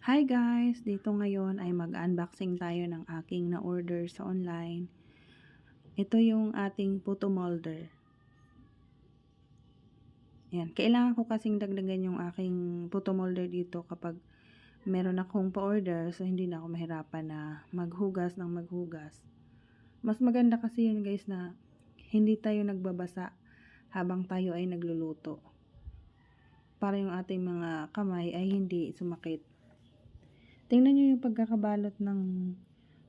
Hi guys! Dito ngayon ay mag-unboxing tayo ng aking na-order sa online. Ito yung ating photo molder. Yan. Kailangan ko kasing dagdagan yung aking photo molder dito kapag meron akong pa-order, so hindi na ako mahirapan na maghugas ng maghugas. Mas maganda kasi yun guys na hindi tayo nagbabasa habang tayo ay nagluluto. Para yung ating mga kamay ay hindi sumakit. Tingnan nyo yung pagkakabalot ng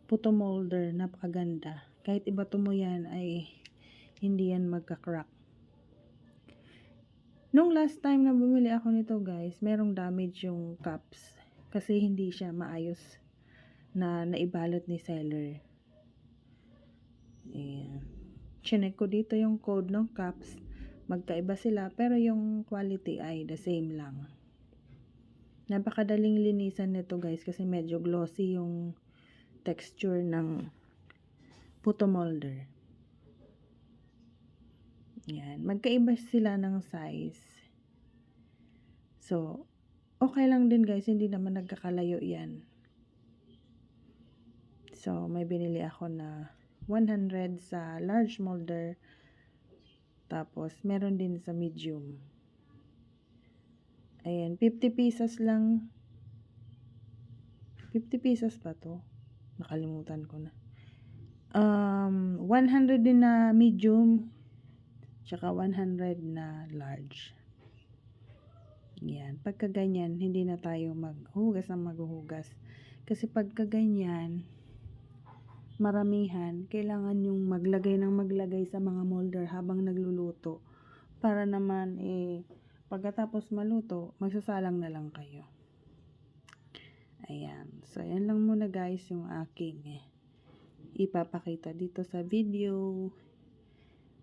photo molder, napakaganda. Kahit ibato mo yan ay hindi yan magka-crack. Nung last time na bumili ako nito guys, merong damage yung cups. Kasi hindi siya maayos na naibalot ni seller. Ayan. Chinek ko dito yung code ng cups. Magkaiba sila pero yung quality ay the same lang. Napakadaling linisan nito guys kasi medyo glossy yung texture ng photo molder. Yan. Magkaiba sila ng size. So, okay lang din guys. Hindi naman nagkakalayo yan. So, may binili ako na 100 sa large molder. Tapos, meron din sa medium. Ayan. 50 pesos lang. 50 pesos pa to. Nakalimutan ko na. 100 din na medium. Tsaka 100 na large. Yan. Pagka ganyan, hindi na tayo maghugas ng maghugas. Kasi pagka ganyan, maramihan, kailangan yung maglagay sa mga molder habang nagluluto. Para naman, pagkatapos maluto, magsasalang na lang kayo. Ayan. So, yan lang muna guys yung aking ipapakita dito sa video.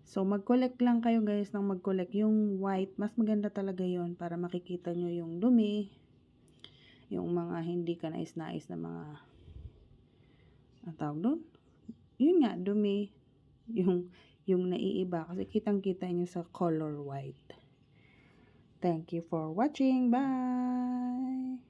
So, mag-collect lang kayo guys ng mag-collect. Yung white, mas maganda talaga yon para makikita nyo yung dumi. Yung mga hindi ka nais-nais na mga, ang tawag doon? Yun nga, dumi. Yung naiiba. Kasi kitang-kita nyo sa color white. Thank you for watching. Bye!